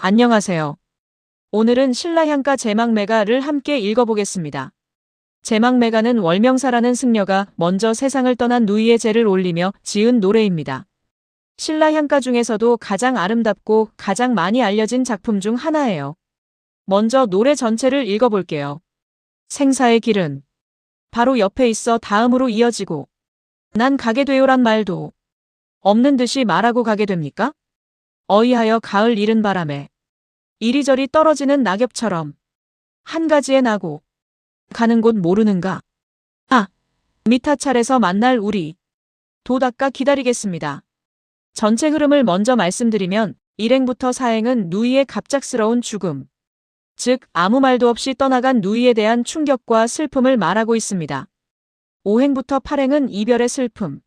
안녕하세요. 오늘은 신라향가 제망매가를 함께 읽어보겠습니다. 제망매가는 월명사라는 승려가 먼저 세상을 떠난 누이의 제를 올리며 지은 노래입니다. 신라향가 중에서도 가장 아름답고 가장 많이 알려진 작품 중 하나예요. 먼저 노래 전체를 읽어볼게요. 생사의 길은 바로 옆에 있어 다음으로 이어지고 난 가게 되요란 말도 없는 듯이 말하고 가게 됩니까? 어이하여 가을 이른 바람에 이리저리 떨어지는 낙엽처럼 한 가지에 나고 가는 곳 모르는가? 아, 미타찰에서 만날 우리 도 닦아 기다리겠습니다. 전체 흐름을 먼저 말씀드리면 1행부터 4행은 누이의 갑작스러운 죽음, 즉 아무 말도 없이 떠나간 누이에 대한 충격과 슬픔을 말하고 있습니다. 5행부터 8행은 이별의 슬픔,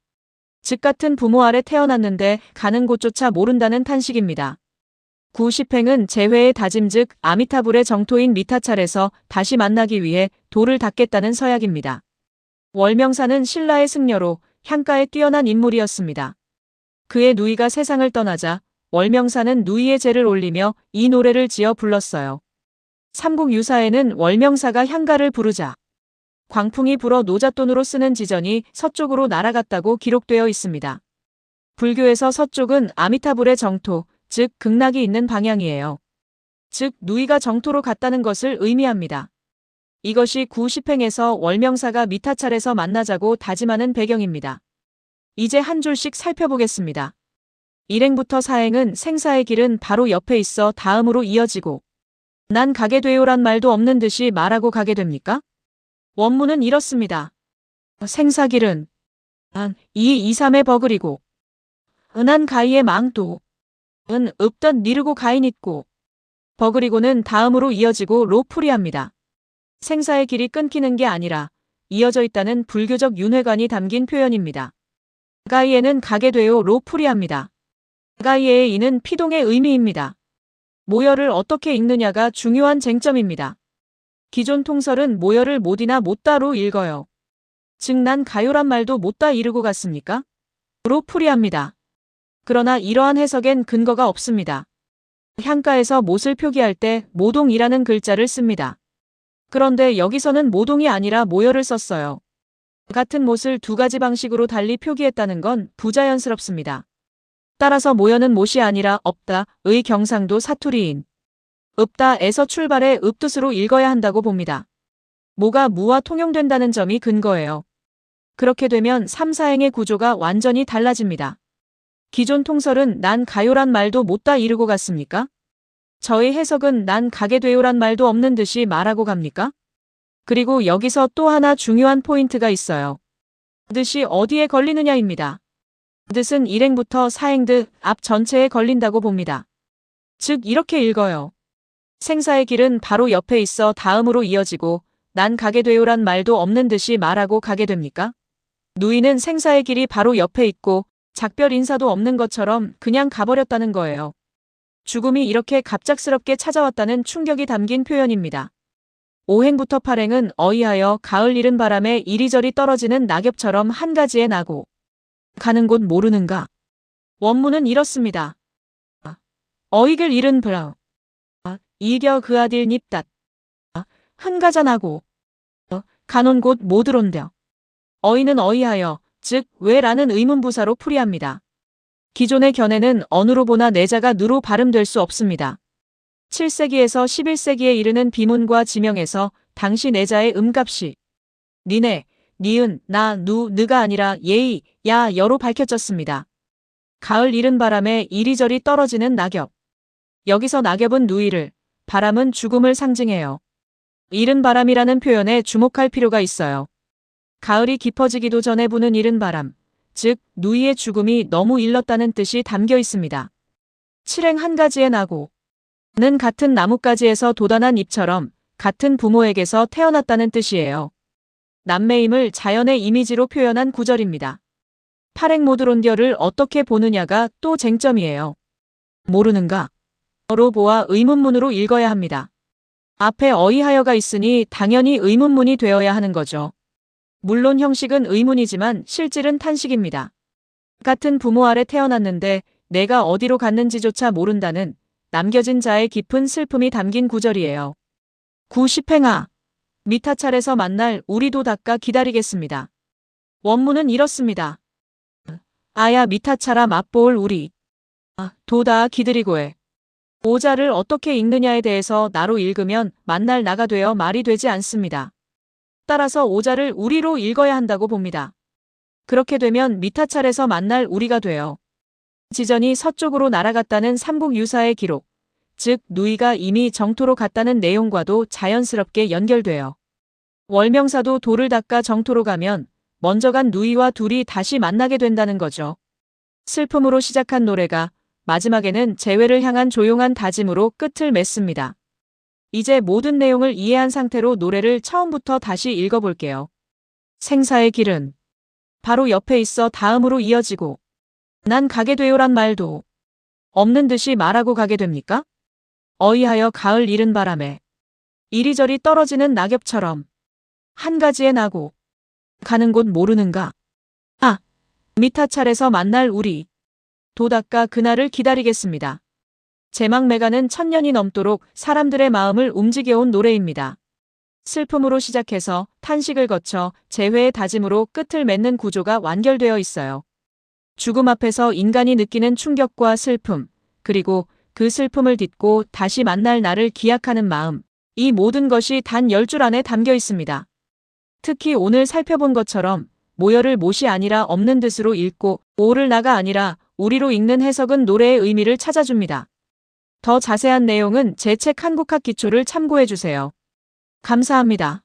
즉 같은 부모 아래 태어났는데 가는 곳조차 모른다는 탄식입니다. 9, 10행은 재회의 다짐 즉 아미타불의 정토인 미타찰에서 다시 만나기 위해 도를 닦겠다는 서약입니다. 월명사는 신라의 승려로 향가에 뛰어난 인물이었습니다. 그의 누이가 세상을 떠나자 월명사는 누이의 제를 올리며 이 노래를 지어 불렀어요. 삼국유사에는 월명사가 향가를 부르자 광풍이 불어 노잣돈으로 쓰는 지전이 서쪽으로 날아갔다고 기록되어 있습니다. 불교에서 서쪽은 아미타불의 정토, 즉 극락이 있는 방향이에요. 즉 누이가 정토로 갔다는 것을 의미합니다. 이것이 9, 10행에서 월명사가 미타찰에서 만나자고 다짐하는 배경입니다. 이제 한 줄씩 살펴보겠습니다. 1행부터 4행은 생사의 길은 바로 옆에 있어 다음으로 이어지고 난 가게 되요란 말도 없는 듯이 말하고 가게 됩니까? 원문은 이렇습니다. 생사길은 안, 2, 2, 3의 버그리고 은한 가이의 망도 은 읍덧 니르고 가인 있고 버그리고는 다음으로 이어지고 로풀이합니다. 생사의 길이 끊기는 게 아니라 이어져 있다는 불교적 윤회관이 담긴 표현입니다. 가이에는 가게 되요 로풀이합니다. 가이에의 이는 피동의 의미입니다. 모열을 어떻게 읽느냐가 중요한 쟁점입니다. 기존 통설은 모열을 못이나 못다로 읽어요. 즉 난 가요란 말도 못다 이르고 갔습니까? 로풀이합니다. 그러나 이러한 해석엔 근거가 없습니다. 향가에서 못을 표기할 때 모동이라는 글자를 씁니다. 그런데 여기서는 모동이 아니라 모열을 썼어요. 같은 못을 두 가지 방식으로 달리 표기했다는 건 부자연스럽습니다. 따라서 모여는 못이 아니라 없다의 경상도 사투리인 읍다에서 출발해 읍뜻으로 읽어야 한다고 봅니다. 모가 무와 통용된다는 점이 근거예요. 그렇게 되면 3, 4행의 구조가 완전히 달라집니다. 기존 통설은 난 가요란 말도 못다 이르고 갔습니까? 저의 해석은 난 가게 되요란 말도 없는 듯이 말하고 갑니까? 그리고 여기서 또 하나 중요한 포인트가 있어요. 듯이 어디에 걸리느냐입니다. 듯은 1행부터 4행 듯 앞 전체에 걸린다고 봅니다. 즉 이렇게 읽어요. 생사의 길은 바로 옆에 있어 다음으로 이어지고 난 가게 되요란 말도 없는 듯이 말하고 가게 됩니까? 누이는 생사의 길이 바로 옆에 있고 작별 인사도 없는 것처럼 그냥 가버렸다는 거예요. 죽음이 이렇게 갑작스럽게 찾아왔다는 충격이 담긴 표현입니다. 5행부터 8행은 어이하여 가을 이른 바람에 이리저리 떨어지는 낙엽처럼 한 가지에 나고 가는 곳 모르는가? 원문은 이렇습니다. 어이글 이른 브라 이겨 그 아딜 닙닷 흥가자 나고 가논 곳 모드론데 어이는 어이하여 즉 왜라는 의문부사로 풀이합니다. 기존의 견해는 어느로 보나 내자가 느로 발음될 수 없습니다. 7세기에서 11세기에 이르는 비문과 지명에서 당시 내자의 음값이 니네, 니은, 나, 누, 느가 아니라 예의, 야, 여로 밝혀졌습니다. 가을 이른 바람에 이리저리 떨어지는 낙엽. 여기서 낙엽은 누이를, 바람은 죽음을 상징해요. 이른 바람이라는 표현에 주목할 필요가 있어요. 가을이 깊어지기도 전에 부는 이른 바람, 즉 누이의 죽음이 너무 일렀다는 뜻이 담겨 있습니다. 7행 한 가지에 나고 는 같은 나뭇가지에서 돋아난 잎처럼 같은 부모에게서 태어났다는 뜻이에요. 남매임을 자연의 이미지로 표현한 구절입니다. 8행 모드론디어를 어떻게 보느냐가 또 쟁점이에요. 모르는가? 로 보아 의문문으로 읽어야 합니다. 앞에 어이하여가 있으니 당연히 의문문이 되어야 하는 거죠. 물론 형식은 의문이지만 실질은 탄식입니다. 같은 부모 아래 태어났는데 내가 어디로 갔는지조차 모른다는 남겨진 자의 깊은 슬픔이 담긴 구절이에요. 90행아. 미타 차례서 만날 우리도 닦아 기다리겠습니다. 원문은 이렇습니다. 아야 미타차라 맛보을 우리. 도다 기드리고에. 오자를 어떻게 읽느냐에 대해서 나로 읽으면 만날 나가 되어 말이 되지 않습니다. 따라서 오자를 우리로 읽어야 한다고 봅니다. 그렇게 되면 미타 차례서 만날 우리가 돼요. 지전이 서쪽으로 날아갔다는 삼국유사의 기록, 즉 누이가 이미 정토로 갔다는 내용과도 자연스럽게 연결돼요. 월명사도 도를 닦아 정토로 가면 먼저 간 누이와 둘이 다시 만나게 된다는 거죠. 슬픔으로 시작한 노래가 마지막에는 재회를 향한 조용한 다짐으로 끝을 맺습니다. 이제 모든 내용을 이해한 상태로 노래를 처음부터 다시 읽어볼게요. 생사의 길은 바로 옆에 있어 다음으로 이어지고 난 가게 되요란 말도 없는 듯이 말하고 가게 됩니까? 어이하여 가을 이른 바람에 이리저리 떨어지는 낙엽처럼 한 가지에 나고 가는 곳 모르는가? 미타 차례서 만날 우리. 도닦아 그날을 기다리겠습니다. 제막매가는 1000년이 넘도록 사람들의 마음을 움직여온 노래입니다. 슬픔으로 시작해서 탄식을 거쳐 재회의 다짐으로 끝을 맺는 구조가 완결되어 있어요. 죽음 앞에서 인간이 느끼는 충격과 슬픔, 그리고 그 슬픔을 딛고 다시 만날 날을 기약하는 마음, 이 모든 것이 단 10줄 안에 담겨 있습니다. 특히 오늘 살펴본 것처럼 모여를 못이 아니라 없는 듯으로 읽고 오를 나가 아니라 우리로 읽는 해석은 노래의 의미를 찾아줍니다. 더 자세한 내용은 제 책 한국학 기초를 참고해주세요. 감사합니다.